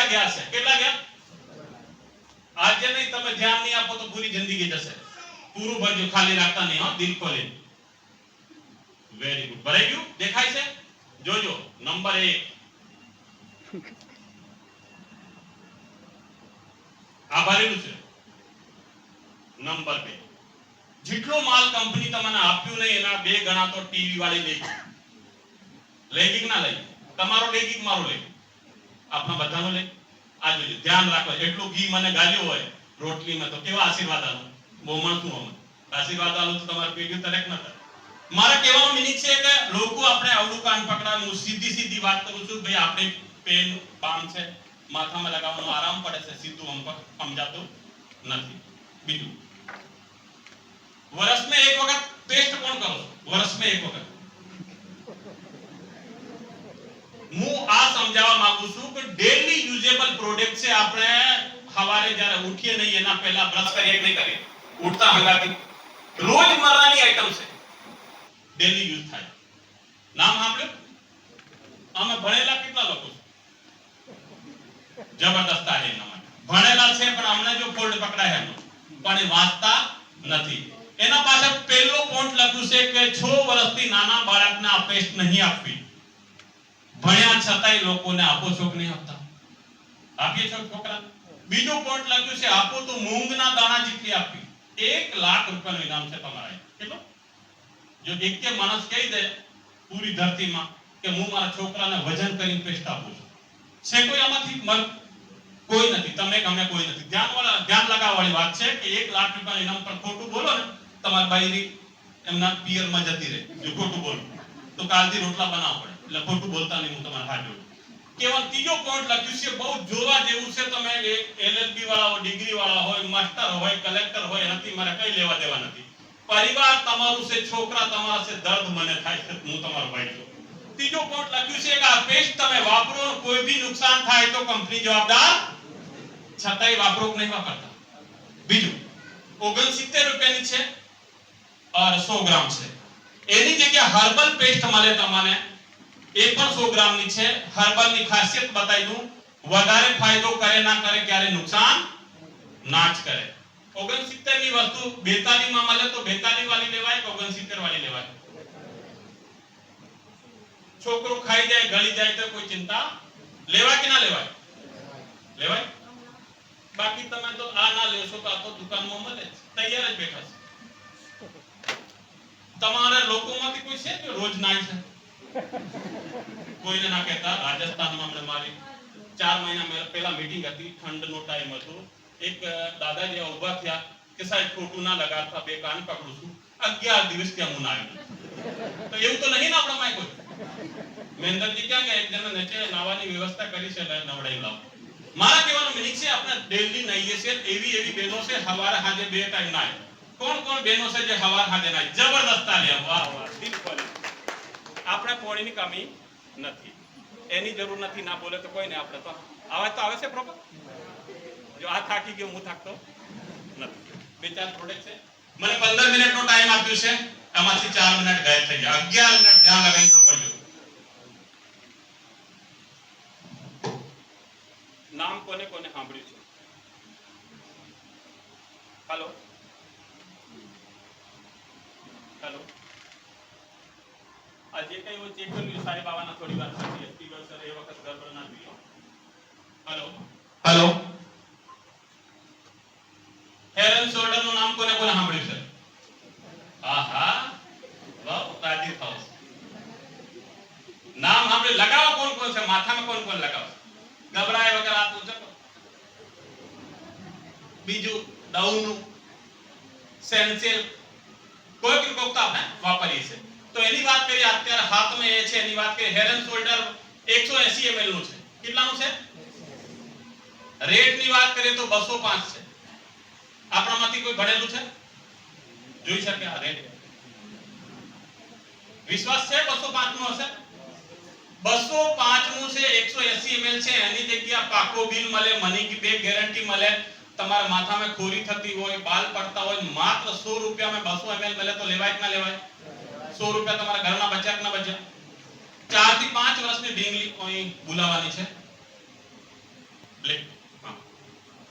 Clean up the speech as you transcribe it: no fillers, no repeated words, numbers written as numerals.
ગયા છે, કેટલા ગયા? આજે નહીં તમે ધ્યાન નહીં આપો તો પૂરી જિંદગી જશે. પૂરું ભરજો, ખાલી રાખતા નહીં હો, દિલ ખોલી. Very good. ભરાઈ ગયું? દેખાય છે? જોજો નંબર 1. આ ભરેલું છે. નંબર 2, જેટલો માલ કંપની તમને આપ્યું નહીં એના 2 ગણા તો ટીવી વાળી લેગી. લેગી ના લઈ, તમારો લેગી મારો લેગી, આપણા બધાનો લેગી. આ જોજો, ધ્યાન રાખો. એટલું ઘી મને ગાલ્યો હોય રોટલીમાં તો કેવા આશીર્વાદ આલો. બહુ માણસું અમે આશીર્વાદ આલો તો તમારે પેઢી તરક ન થાય. મારા કહેવાનો મિનિંગ છે કે લોકો આપણે આવડું કાન પકડાવું, સીધી વાત કરું છું ભાઈ. આપણે પેન પામ છે, માથામાં લગાવવાનો આરામ પડે છે, સીધું સમજાતું નથી. બીજું, વર્ષમાં એક વખત ટેસ્ટ કોણ કરો? વર્ષમાં એક વખત. હું આ સમજાવવા માંગુ છું કે ડેલી યુઝેબલ પ્રોડક્ટ છે. આપણે સવારે જ્યારે ઉઠીએ નહીં એના પહેલા બ્રશ કરીએ કે નહીં કરીએ? ઉઠતા હંગાથી રોજમર્રાની આઈટમ છે, ડેલી યુઝ થાય. નામ સાંભળ્યું? અમે ભણેલા કેટલા લોકો જબરદસ્ત आहे એના માટે. ભણેલા છે પણ અમને જો ફોલ્ડ પકડાય એનો, પણ એ વાંચતા નથી. એના પાછળ પહેલો પોઈન્ટ લખ્યું છે કે 6 વર્ષથી નાના બાળકને આ પેસ્ટ નહીં આપવી. ભણ્યા છતાંય લોકોને આપો છો કે નહીં આપતા? આપીએ છો છોકરા. બીજો પોઈન્ટ લખ્યું છે આપો તો મૂંગના દાણા જેટલી આપવી. 1 લાખ રૂપિયાનું ઇનામ છે તમારા. કેટલો? જો એક કે માણસ કહી દે પૂરી ધરતીમાં કે હું મારા છોકરાને વજન કરીને પેસ્ટ આપું છું, છે કોઈ આમાંથી? કોઈ નથી. તમે ગમે કોઈ નથી. ધ્યાન લગાવવાની વાત છે કે 1 લાખ રૂપિયાના ઇનામ પર ખોટું બોલો ને તમારી બાઈની એમના પિયરમાં જતી રહે. જો ખોટું બોલો તો કાલથી રોટલા બનાવવા પડે. એટલે ખોટું બોલતા નહીં, હું તમારા હાથ જોડું. કેવલ ત્રીજો પોઈન્ટ લખ્યું છે, બહુ જોવા જેવું છે. તમે LLB વાળા, ડિગ્રી વાળા હોય, માસ્ટર હોય, કલેક્ટર હોય, નથી, મારે કઈ લેવા દેવા નથી. પરિવાર તમારું છે, છોકરા તમારા છે, દર્દ મને થાય છે, હું તમારો ભાઈ છું. ત્રીજો પોઈન્ટ લખ્યું છે કે આ પેસ્ટ તમે વાપરો, કોઈ ભી નુકસાન થાય તો કંપની જવાબદાર, છતાંય વાપરો કે નહીં વાપરતા. બીજું, 69 રૂપિયાની છે और 100 ગ્રામ છે. એની જગ્યાએ હર્બલ પેસ્ટ મળે તમને, એ પણ 100 ગ્રામની છે. હર્બલ ની ખાસિયત બતાવી દઉં, વધારે ફાયદો કરે ના કરે, ક્યારે નુકસાન ના જ કરે. 69 ની વસ્તુ 42 માં મળે તો 42 વાળી લેવાય કે 69 વાળી લેવાય? છોકરો ખાઈ જાય, ગળી જાય તો કોઈ ચિંતા, લેવાય કે ના લેવાય? લેવાય. બાકી તમે તો આ ના લેશો તો આ તો દુકાનમાં મળે, તૈયાર જ બેઠા છે. તમારા લોકોમાંથી કોઈ છે કે રોજ નાય છે? કોઈને ના કહેતા. રાજસ્થાનમાં મને મારી 4 મહિના પહેલા મીટિંગ હતી, ઠંડનો ટાઈમ હતો. એક દાદાજી ઉભા થયા કે સાહેબ ખોટું ના લગાડતા, 2 કાન પકડું છું. 11 દિવસ ત્યાં હું નાયો. તો એવું તો નહીં ને આપણા માં કોઈ? મહેન્દ્રજી ક્યાં ગયા? એક જણા નીચે નાવાની વ્યવસ્થા કરી છે, નવડાઈ લાવો. મારા કહેવાનો મિનિંગ છે આપણે ડેલી નાઈએ છે. એવી બહેનો છે સવારે સાંજે 2 ટાઈમ નાય. કોણ બહેનો છે જે સવાર સાંજે નાય? જબરદસ્ત આલ્યા. વાહ વાહ, દિલ ખોલી. આપણે પાણીની કમી નથી, એની જરૂર નથી. ના બોલે તો કોઈ નહીં. આપણે તો આવાજ તો આવે છે પ્રોપર. જો આ થાકી ગયો, હું થાકતો નથી. 2-4 પ્રોડક્ટ છે. મને 15 મિનિટનો ટાઈમ આપ્યો છે, એમાંથી 4 મિનિટ ગાયબ થઈ ગયા. 11 મિનિટ ધ્યાન લગાવીને સાંભળજો. નામ કોને કોને સાંભળ્યું છે? Hello hello. આજે કઈ वो चेक કર્યું સાહેબ? આવવાના થોડી વાર પછી. સ્પીકર સર એ વખત ગડબડ ના થઈ. Hello hello. Head and shoulder નું નામ કોને કોને સાંભળ્યું છે? આહા, વાહ, તાજી થાવ. નામ સાંભળ્યું? લગાવો. કોણ છે માથામાં? કોણ લગાવો? ગભરાય વગર હાથ ઊંચો કરો. બીજું, ડાઉનનું સેન્સેલ કોઈ પ્રકોપતા આપણે વાપરીએ છે. તો એની વાત કરીએ અત્યારે હાથમાં એ છે, એની વાત કરીએ. હેડ એન્ડ શોલ્ડર 180 ml નું છે. કેટલાનું છે? રેટ ની વાત કરીએ તો 205 છે. આપણામાંથી કોઈ ભણેલું છે? જોઈ શકે આ રેટ? વિશ્વાસ છે 205 નું હશે? 205 નું છે, 180 ml છે. એની જગ્યા પાકો બિલ મળે, મની બેક ગેરંટી મળે. તમારા માથામાં ખોરી થતી હોય, બાલ પડતા હોય, માત્ર 100 રૂપિયામાં 200 ml મળે તો લેવાય કે ના લેવાય? 100 રૂપિયા તમારા ઘરના બચ્યા કે ના બચ્યા? 4 થી 5 વર્ષની ઢીંગલી કોઈ બોલાવાની છે. બ્લેક